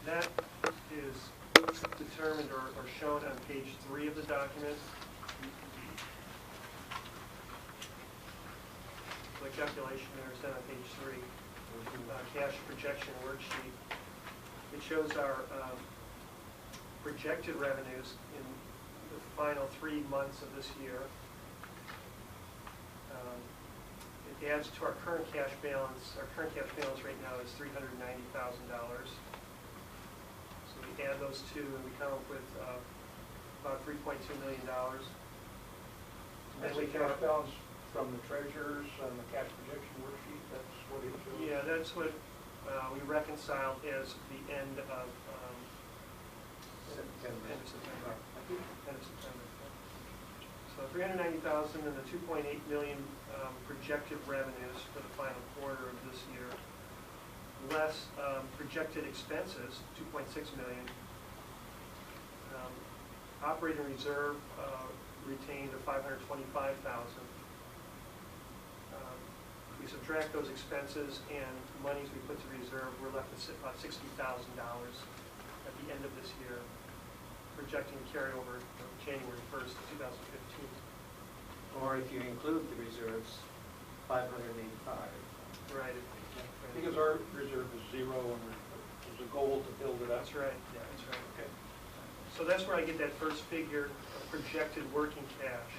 That is determined or shown on page 3 of the document. The calculation there is done on page 3. Cash projection worksheet. It shows our projected revenues in the final 3 months of this year. It adds to our current cash balance. Our current cash balance right now is $390,000. So we add those two and we come up with about $3.2 million. That's the cash balance from the treasurers and the cash projection worksheet. That's what it shows. Yeah, that's what we reconciled as the end of September. End of September. End of September. So 390,000 and the 2.8 million projected revenues for the final quarter of this year, less projected expenses, 2.6 million. Operating reserve retained of 525,000. We subtract those expenses and monies we put to reserve, we're left with about $60,000 at the end of this year, projecting carryover January 1st, 2015. Or if you include the reserves, 585. Right. Because our reserve is 0 and there's a goal to build it up. That's right. Yeah, that's right. Okay. So that's where I get that first figure of projected working cash.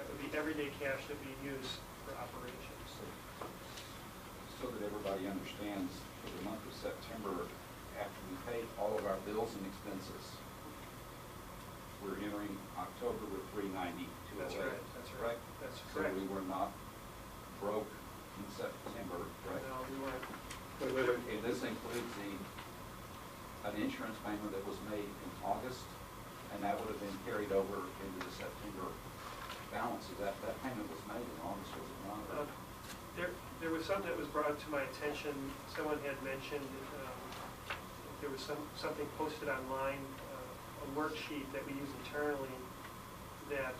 That would be everyday cash that we use for operations. So that everybody understands, for the month of September, after we paid all of our bills and expenses, we're entering October with 390. That's right. That's right. That's So correct. we were not broke in September, right? No, we weren't. And this includes an insurance payment that was made in August, and that would have been carried over into the September balances. That payment was made in August, was it not? There was something that was brought to my attention. Someone had mentioned there was something posted online, a worksheet that we use internally that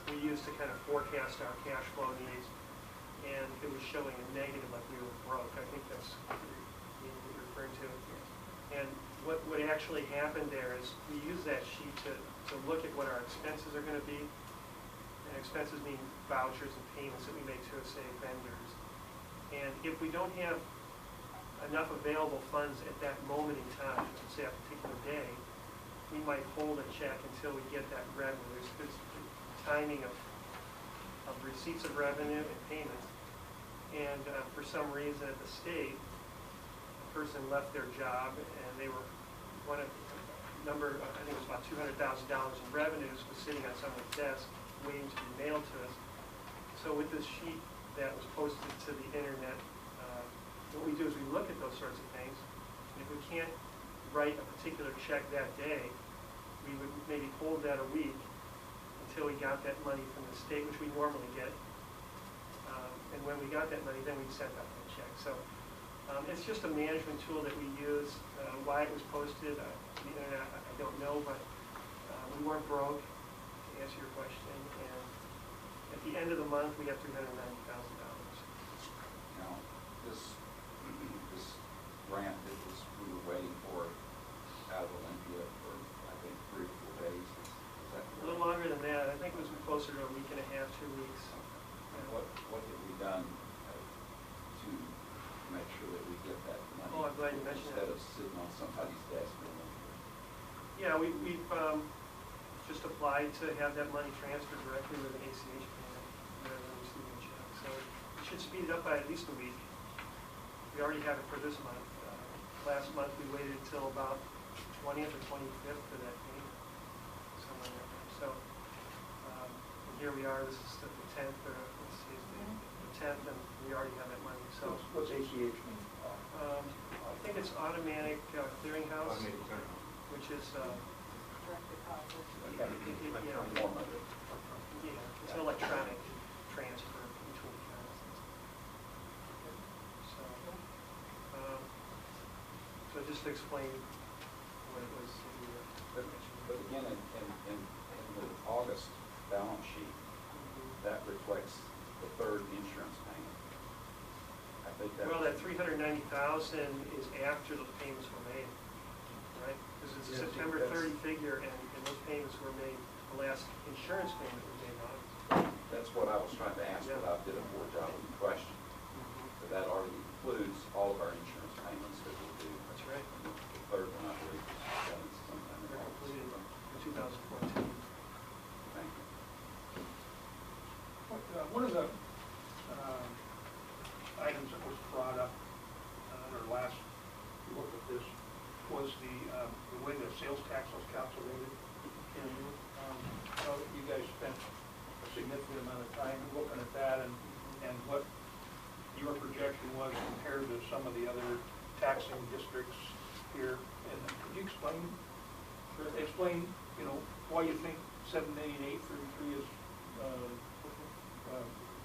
we use to kind of forecast our cash flow needs, and it was showing a negative, like we were broke. I think that's what you're referring to. And what actually happened there is we use that sheet to look at what our expenses are going to be. And expenses mean vouchers and payments that we make to, say, vendors. And if we don't have enough available funds at that moment in time, say a particular day, we might hold a check until we get that revenue. There's timing of receipts of revenue and payments. And for some reason at the state, a person left their job and they were I think it was about $200,000 in revenues was sitting on someone's desk waiting to be mailed to us. So with this sheet that was posted to the internet, what we do is we look at those sorts of things. And if we can't write a particular check that day, we would maybe hold that a week until we got that money from the state, which we normally get. And when we got that money, then we sent out that check. So it's just a management tool that we use. Why it was posted on the internet, I don't know, but we weren't broke, to answer your question. And at the end of the month, we have $390,000. Now, this grant that we were waiting for out of Olympia for, I think, 3 or 4 days. Is that correct? A little longer than that. I think it was closer to a week and a half, 2 weeks. And what have we done to make sure that we get that money? Oh, I'm glad you mentioned instead that. of sitting on somebody's desk? Yeah, we've just applied to have that money transferred directly with an ACH payment rather than receiving a check. So it should speed it up by at least a week. We already have it for this month. Last month we waited until about 20th or 25th for that payment, somewhere like that. So and here we are. This is the 10th, or let's see, the 10th, and we already have that money. So What's ACH mean? I think it's automatic clearinghouse, Automated clearinghouse. which is Direct deposit. it's an electronic transfer between accounts. So just to explain what it was that we were mentioning. But again, in the August balance sheet, that reflects the 3rd insurance payment. I think that. Well, that 390,000 is after those payments were made, right? Because it's a Yeah, I think September that's- 30 figure, and those payments were made, the last insurance payment was made on. That's what I was trying to ask, but I did a poor job of the question. But that already includes all of our insurance payments that we'll do. That's right. The third one, I believe, is done sometime in They're August. completed in 2014. Thank you. One of the items that was brought up at our last look at this was the way the sales tax was calculated. And you guys spent a significant amount of time looking at that and what your projection was compared to some of the other taxing districts here. And could you explain, why you think 7,833 is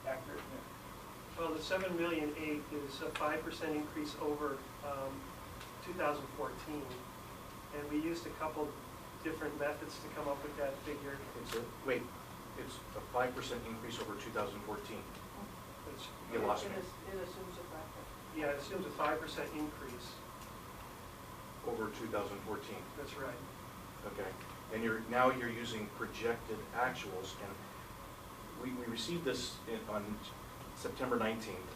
accurate? Well, the 7,000,008 is a 5% increase over 2014. And we used a couple different methods to come up with that figure. It's a 5% increase over 2014. It's- You lost me. It assumes a factor. Yeah, it assumes a 5% increase. Over 2014. That's right. Okay. And now you're using projected actuals, and we received this on September 19th,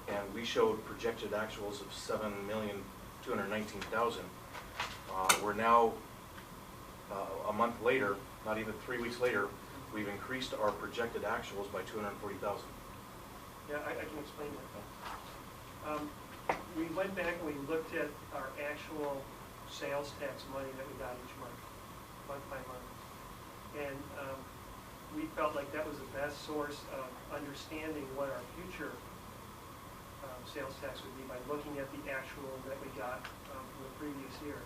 and we showed projected actuals of 7,219,000. We're now, a month later, not even 3 weeks later, we've increased our projected actuals by 240,000. Yeah, I can explain that. We went back and we looked at our actual sales tax money that we got each month by month. And we felt like that was the best source of understanding what our future sales tax would be by looking at the actual that we got from the previous year.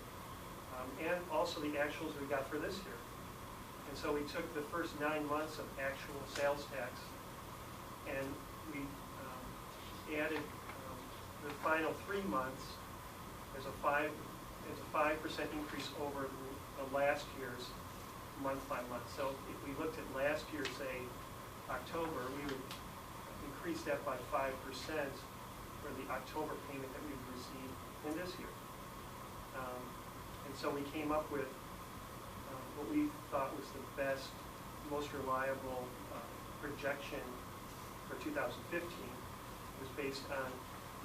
And also the actuals we got for this year. And so we took the first 9 months of actual sales tax and we added the final 3 months as a 5% increase over the last year's month by month. So if we looked at last year, say October, we would increase that by 5% for the October payment that we would receive in this year. And so we came up with what we thought was the best, most reliable projection for 2015. It was based on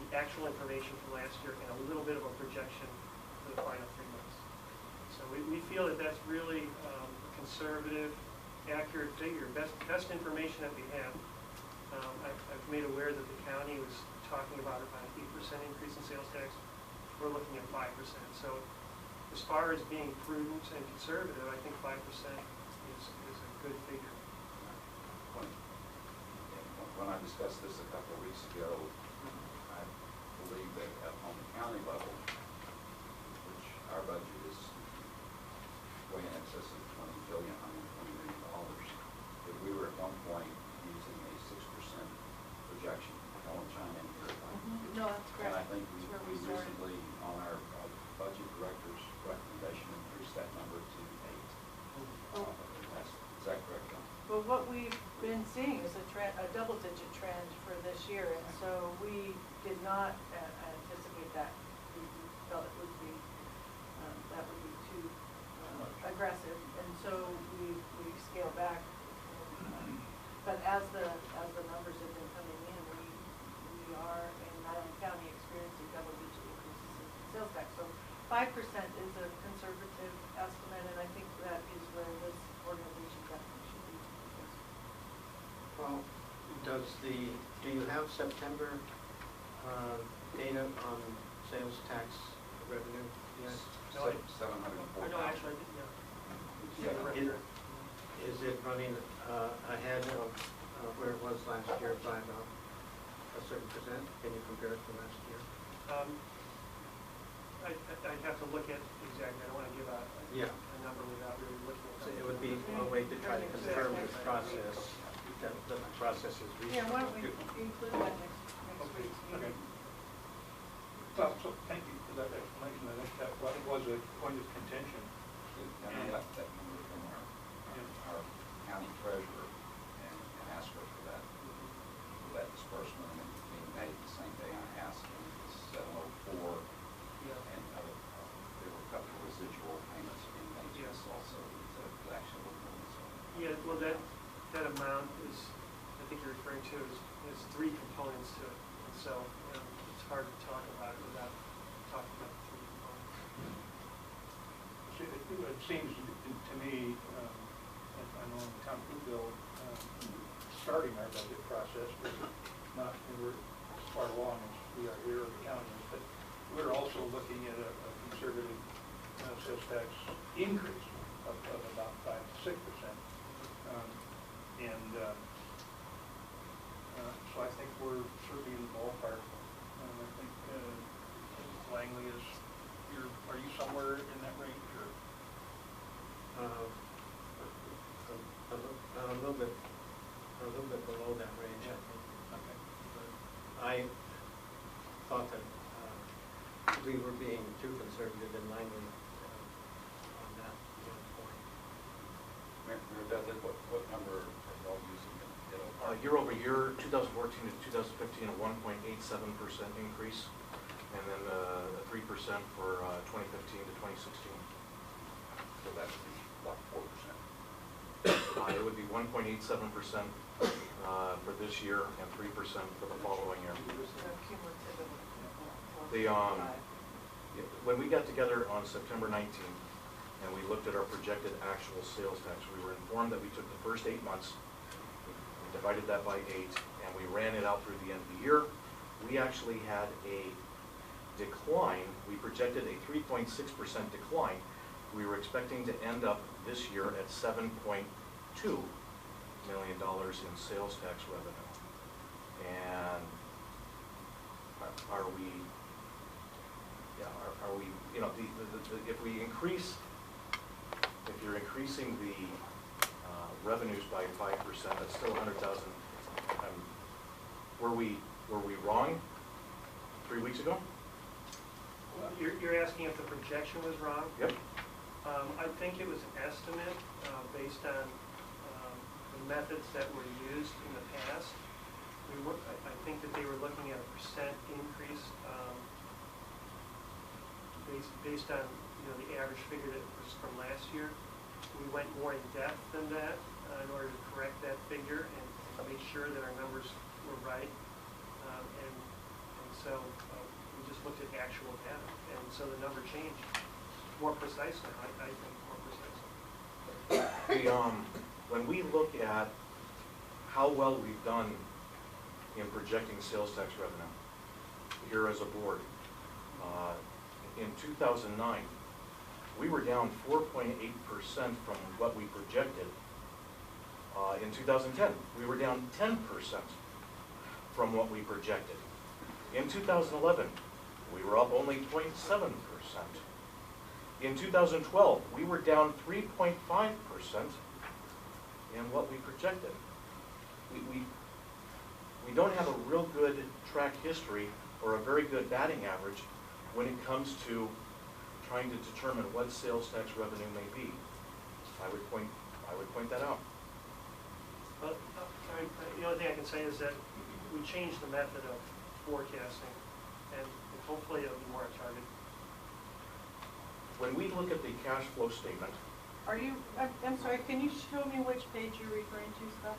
the actual information from last year and a little bit of a projection for the final 3 months. So we feel that that's really a conservative, accurate figure, best information that we have. I've made aware that the county was talking about an 8% increase in sales tax. We're looking at 5%. So as far as being prudent and conservative, I think 5% is a good figure. When I discussed this a couple of weeks ago, I believe that on the county level, which our budget is way in excess of $20 billion, $120 million, that we were at one point using a 6% projection. I want to chime in here. No, that's correct. And I think we That's where we started. recently, on our budget director's recommendation, increased that number to 8. Oh. Is that correct, John? Well, what we've been seeing is a double-digit trend for this year, and so we did not anticipate that. We felt it would be, that would be too aggressive, and so we scaled back. But as the numbers have been coming in, we are in Island County experiencing double-digit increases in sales tax. So 5% is a conservative estimate, and I think that is where this organization definitely should be. Well, do you have September data on sales tax revenue yet? No, 704. No, actually, I didn't, yeah. Yeah. Is it running ahead of where it was last year by about a certain percent? Can you compare it to last year? I'd have to look at exactly, I don't want to give a number without really looking at So that. it would be a way to try to confirm this process, that the process is Yeah, why reasonable. don't we include that next week's Okay. meeting? Well, so thank you for that explanation. I think that was a point of contention. And I got that number from our county treasurer and asked her for that disbursement it seems to me, I know in the town of Woodville, starting our budget process, but not, and we're as far along as we are here in the county, but we're also looking at a conservative sales tax increase of about 5 to 6%. So I think we're certainly in the ballpark. I think Langley is, are you somewhere in that range, or? A little bit below that range, I think. Okay. I thought that we were being too conservative in Langley on that point. Mayor Dudley, what number are y'all using? Year over year, 2014 to 2015, a 1.87% increase, and then a 3% for 2015 to 2016. So that would be about 4%. It would be 1.87% for this year and 3% for the following year. When we got together on September 19th and we looked at our projected actual sales tax, we were informed that we took the first 8 months, we divided that by 8, and we ran it out through the end of the year. We actually had a decline. We projected a 3.6% decline. We were expecting to end up this year at $7.2 million in sales tax revenue. And are we, you know, if we increase, if you're increasing the revenues by 5%, that's still 100,000. Were we wrong 3 weeks ago? Well, you're asking if the projection was wrong? Yep. I think it was an estimate based on the methods that were used in the past. I think that they were looking at a percent increase based on the average figure that was from last year. We went more in depth than that in order to correct that figure and make sure that our numbers were right. And so we just looked at actual data, and so the number changed more precisely. I think more precisely. When we look at how well we've done in projecting sales tax revenue here as a board, in 2009, we were down 4.8% from what we projected. In 2010, we were down 10% from what we projected. In 2011, we were up only 0.7%. In 2012, we were down 3.5% in what we projected. We don't have a real good track history or a very good batting average when it comes to trying to determine what sales tax revenue may be. I would point that out. Well, the only thing I can say is that we changed the method of forecasting, and hopefully it'll be more on target. When we look at the cash flow statement, Are you, I'm sorry, can you show me which page you're referring to, Scott?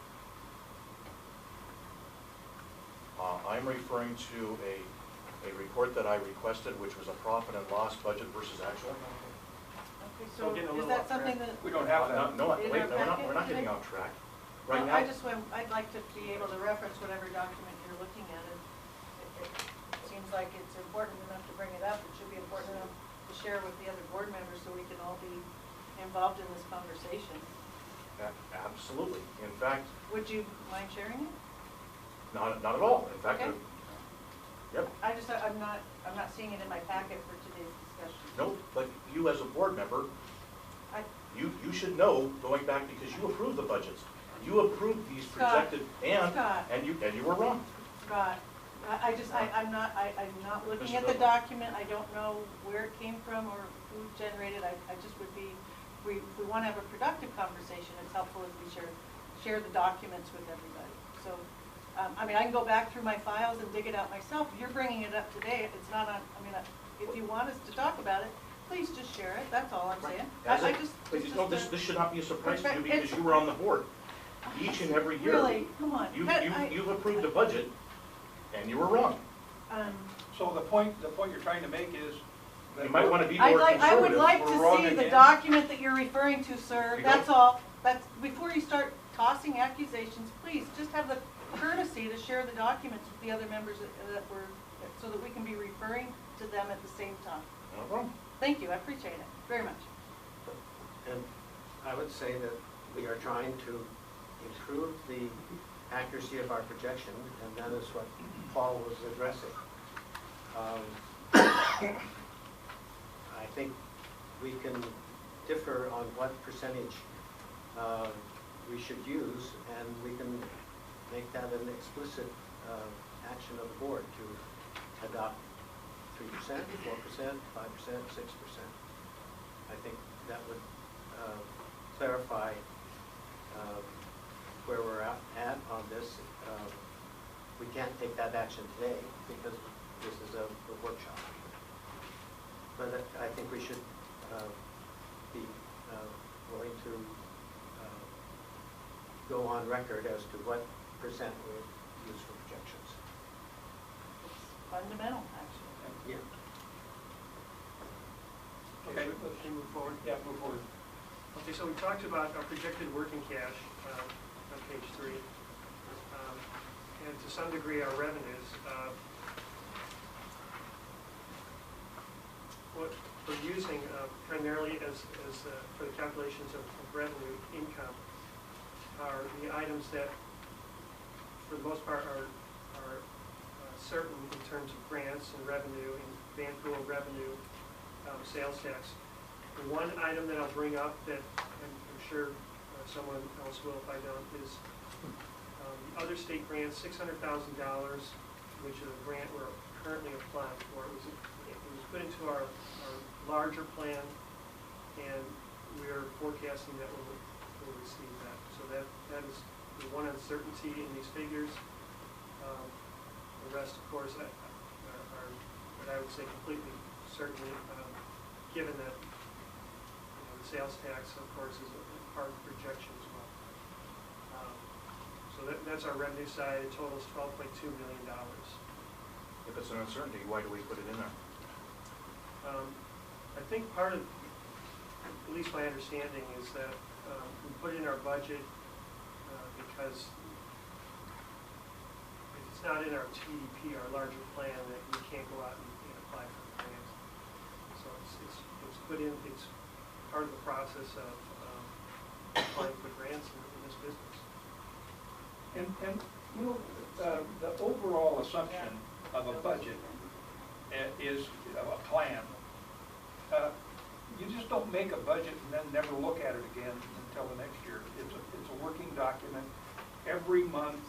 I'm referring to a report that I requested, which was a profit and loss budget versus actual. Okay, So so getting a is little that off track. something that? We don't have that. No, In wait, our no, packet we're not getting today? off track. Right Well, now, I'd like to be able to reference whatever document you're looking at, and it seems like it's important enough to bring it up. It should be important enough to share with the other board members so we can all be involved in this conversation. absolutely. In fact, Would you mind sharing it? not at all. In fact, Okay. Yep. I'm not seeing it in my packet for today's discussion. No, but you as a board member, I, you should know, going back, because you approved the budgets. You approved these Scott, projected, Scott. and you were wrong. Scott, I'm not looking Mr. at the Dudley. document. I don't know where it came from or who generated. I just would be, if we want to have a productive conversation, it's helpful if we share the documents with everybody. So, I mean, I can go back through my files and dig it out myself. You're bringing it up today. It's not on, I mean, if you want us to talk about it, please just share it. That's all I'm saying. This should not be a surprise to you because you were on the board. Each and every year. Really, come on. You've approved a budget, and you were wrong. So the point you're trying to make is You might want to be I'd more like, I would conservative. like We're to wrong see the again. document that you're referring to, sir, You that's go. all. That's, before you start tossing accusations, please, just have the courtesy to share the documents with the other members that were, so that we can be referring to them at the same time. No problem. Thank you, I appreciate it, very much. And I would say that we are trying to improve the accuracy of our projection, and that is what Paul was addressing. I think we can differ on what percentage we should use, and we can make that an explicit action of the board to adopt 3%, 4%, 5%, 6%. I think that would clarify where we're at on this. We can't take that action today because this is a workshop. But I think we should be willing to go on record as to what percent we use for projections. It's fundamental, actually. Yeah. Okay. Can we move forward? Yeah, move forward. Okay, so we talked about our projected working cash on page 3. And to some degree, our revenues. What we're using primarily as for the calculations of revenue income are the items that, for the most part, are certain in terms of grants and revenue and van pool revenue, sales tax. The one item that I'll bring up that I'm sure someone else will if I don't is the other state grants, $600,000, which is a grant we're currently applying for. It was put into our larger plan, and we're forecasting that we'll receive that. So that is the one uncertainty in these figures. The rest, of course, are what I would say completely certain, given that the sales tax, of course, is a part of the projection as well. So that's our revenue side. It totals $12.2 million. If it's an uncertainty, why do we put it in there? I think part of, at least my understanding, is that we put in our budget because if it's not in our TDP, our larger plan, that we can't go out and apply for the grant. So it's put in, it's part of the process of applying for grants in this business. And you know, the overall assumption of a budget is a plan. You just don't make a budget and then never look at it again until the next year. It's a working document. Every month,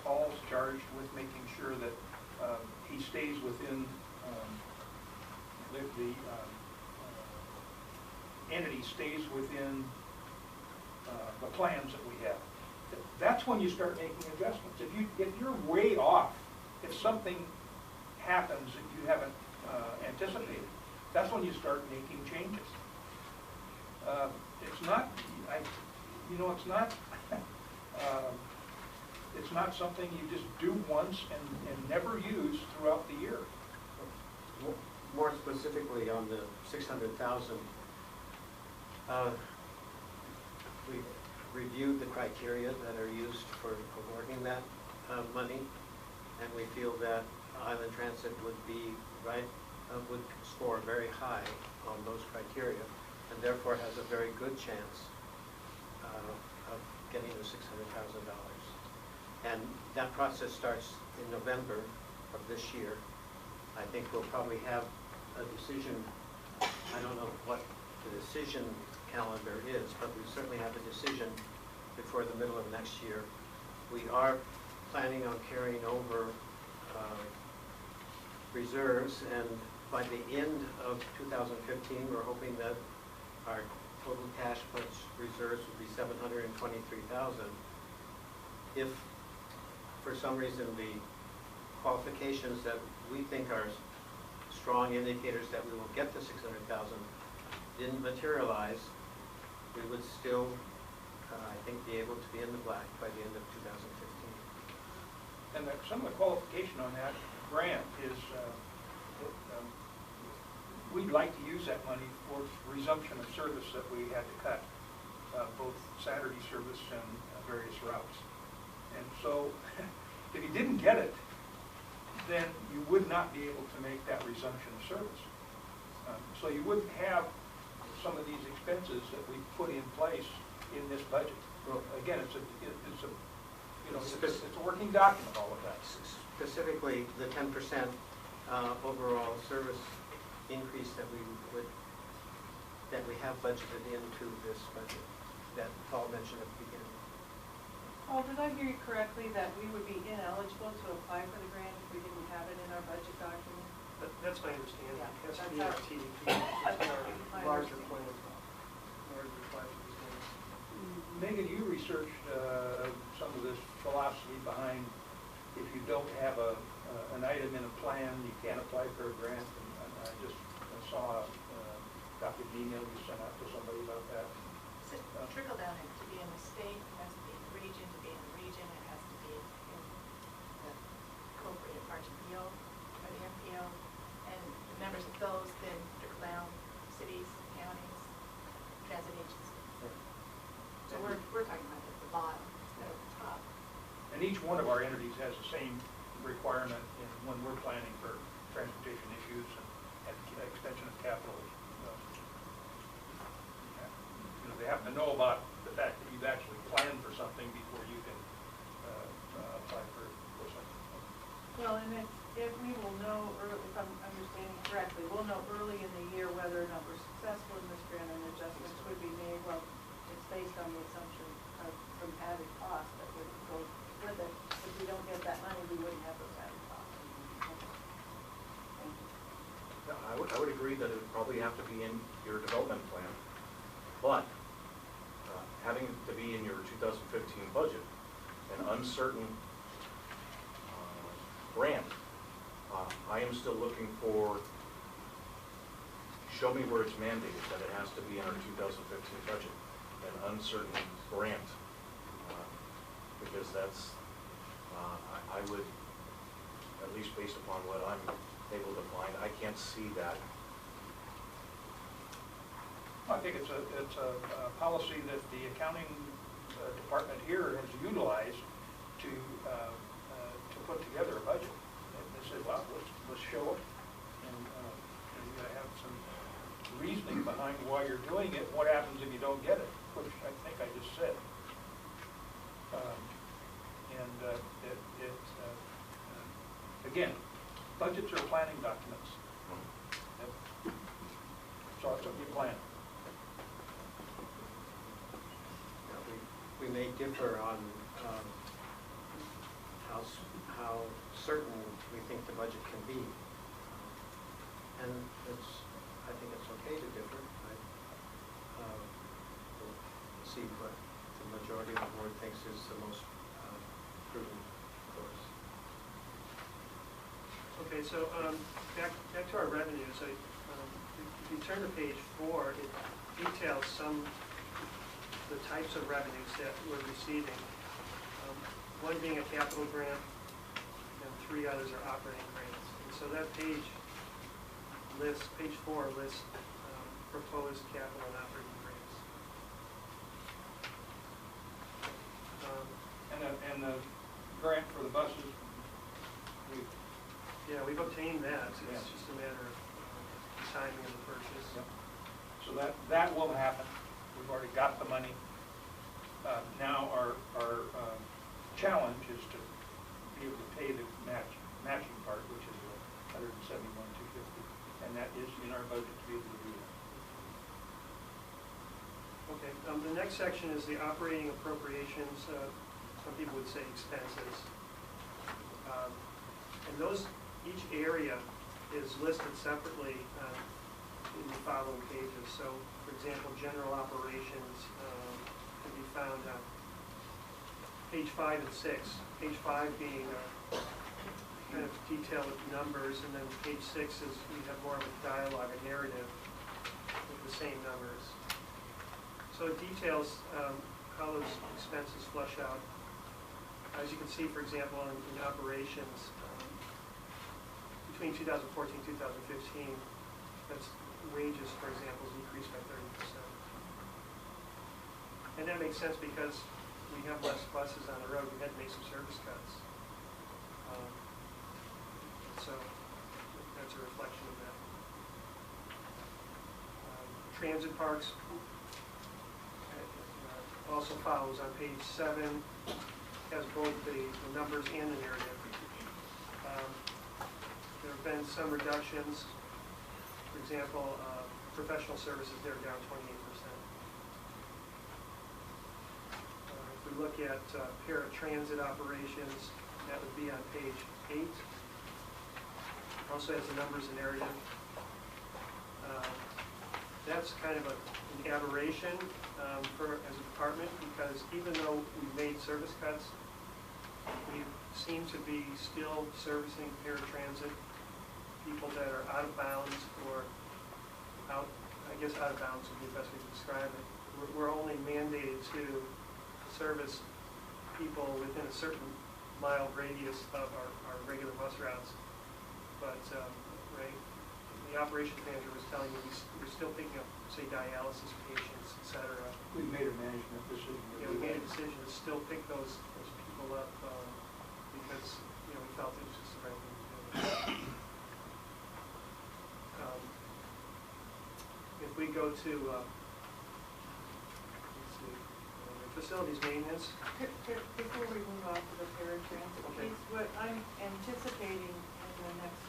Paul's charged with making sure that he stays within the entity stays within the plans that we have. That's when you start making adjustments. If you're way off, if something happens that you haven't anticipated, that's when you start making changes. It's not, it's not something you just do once and never use throughout the year. More specifically on the 600,000, we reviewed the criteria that are used for awarding that money, and we feel that Island Transit would be would score very high on those criteria, and therefore has a very good chance of getting the $600,000. And that process starts in November of this year. I think we'll probably have a decision. I don't know what the decision calendar is, but we certainly have a decision before the middle of next year. We are planning on carrying over reserves, and by the end of 2015, we're hoping that our total cash plus reserves will be $723,000. If, for some reason, the qualifications that we think are strong indicators that we will get the $600,000 didn't materialize, we would still, I think, be able to be in the black by the end of 2015. And some of the qualification on that grant is we like to use that money for resumption of service that we had to cut, both Saturday service and various routes. And so, if you didn't get it, then you would not be able to make that resumption of service. So you wouldn't have some of these expenses that we put in place in this budget. Again, it's a working document, all of that. Specifically, the 10% overall service increase that we have budgeted into this budget that Paul mentioned at the beginning. Paul, did I hear you correctly that we would be ineligible to apply for the grant if we didn't have it in our budget document? That's my understanding. Yeah, It has to that's be our our- TDP, it's My our larger understanding. plan, in order to apply for these grants. Megan, you researched some of this philosophy behind if you don't have an item in a plan, you can't apply for a grant. And I just saw a copy of an email you sent out to somebody about that. So trickle down, it to be in the state, it has to be in the region, to be in the region, it has to be in the appropriate RTPO or the MPO, and the members of those then trickle down cities, counties, transit agencies. So we're talking about at the bottom instead of the top. And each one of our entities has the same requirement when we're planning for transportation issues and extension of capital. They have to know about the fact that you've actually planned for something before you can apply for something. Well, and if we will know, if I'm understanding correctly, we'll know early in the year whether or not we're successful in this grant and adjustments would be made. Well, it's based on the assumption of some added cost that would go with it. If we don't get that money, we wouldn't have those added costs. Thank you. Yeah, I would agree that it would probably have to be in your development plan, but having to be in your 2015 budget, an uncertain grant, I am still looking for, show me where it's mandated that it has to be in our 2015 budget, an uncertain grant, because that's, I would, at least based upon what I'm able to find, I can't see that. I think it's a policy that the accounting department here has utilized to put together a budget. And they said, well, let's show it, and you got to have some reasoning behind why you're doing it. What happens if you don't get it? Which I think I just said. Again, budgets are planning documents. So it's what you plan. We may differ on how certain we think the budget can be. And I think it's okay to differ. We'll see what the majority of the board thinks is the most prudent course. Okay, so back to our revenues. If you turn to page 4, it details the types of revenues that we're receiving. One being a capital grant, and 3 others are operating grants. And so that page 4 lists proposed capital and operating grants. And the grant for the buses, We've obtained that. It's Yeah. just a matter of timing of the purchase. so that will happen. We've already got the money. Now our challenge is to be able to pay the matching part, which is $171,250, and that is in our budget to be able to do that. Okay, the next section is the operating appropriations. Some people would say expenses. And each area is listed separately in the following pages. So, for example, general operations can be found on page 5 and 6. Page 5 being kind of detailed with numbers, and then page 6 is we have more of a dialogue, a narrative with the same numbers. So it details how those expenses flush out. As you can see, for example, in operations, between 2014 and 2015, that's wages, for example, is decreased by 30%. And that makes sense because we have less buses on the road, we had to make some service cuts. So that's a reflection of that. Transit parks also follows on page 7, has both the numbers and the narrative. There have been some reductions. For example, professional services, they're down 28%. If we look at paratransit operations, that would be on page 8. Also has the numbers and narrative. That's kind of an aberration as a department, because even though we made service cuts, we seem to be still servicing paratransit people that are out of bounds or out of bounds would be the best way to describe it. We're only mandated to service people within a certain mile radius of our regular bus routes. But Ray, the operations manager was telling me we're still picking up, say, dialysis patients, et cetera. We made a management decision. We made a decision to still pick those people up because we felt it was just the right thing to do. If we go to let's see, facilities maintenance. Before we move on to the paratransit piece, what I'm anticipating in the next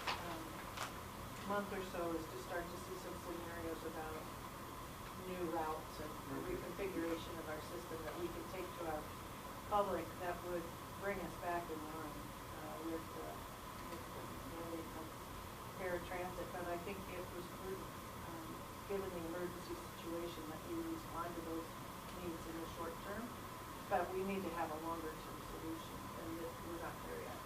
month or so is to start to see some scenarios about new routes and reconfiguration of our system that we can take to our public that would bring us back in line with the paratransit. But I think it was prudent, given the emergency situation, that we respond to those needs in the short term. But we need to have a longer term solution, and we're not there yet.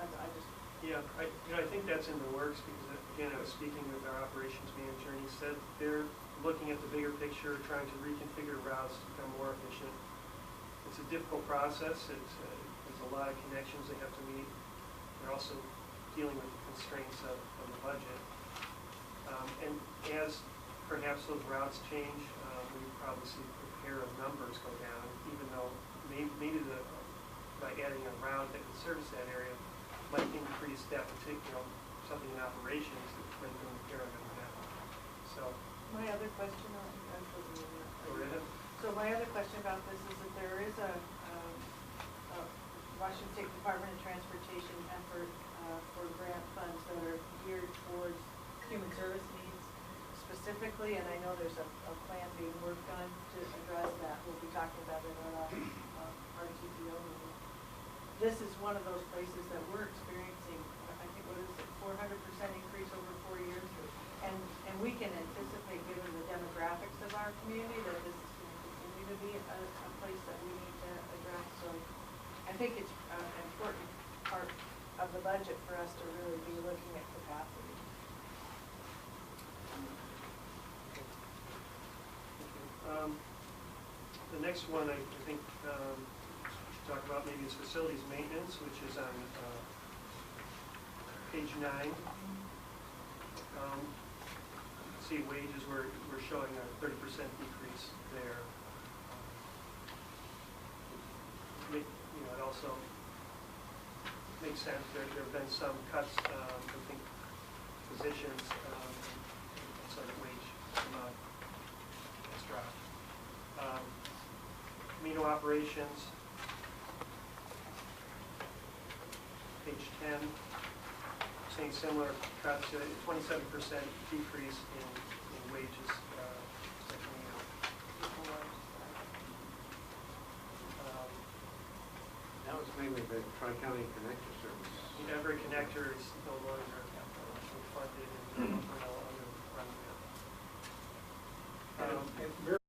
I just. Yeah, I think that's in the works because, again, I was speaking with our operations manager, and he said they're looking at the bigger picture, trying to reconfigure routes to become more efficient. It's a difficult process. There's a lot of connections they have to meet. They're also dealing with the constraints of the budget. And as perhaps those routes change, we probably see the pair of numbers go down, even though maybe by adding a route that can service that area might increase that particular, something in operations that might bring the pair of them down. So. My other question, So my other question about this is that there is a Washington State Department of Transportation effort for grant funds that are geared towards human service needs specifically, and I know there's a plan being worked on to address that. We'll be talking about it at our RTPO meeting. This is one of those places that we're experiencing, I think, what is it, 400% increase over 4 years? And we can anticipate, given the demographics of our community, that this is going to continue to be a place that we need to address. So I think it's an important part of the budget for us to really be looking at capacity. The next one I think should talk about maybe is facilities maintenance, which is on page 9. See wages, we're showing a 30% decrease there. It also makes sense. There have been some cuts, I think, positions, so the wage has dropped. Amino operations, page 10. Seeing similar cuts, a 27% decrease in wages. That was mainly the Tri-County Connector Service. Every connector is no longer funded and no longer running. And very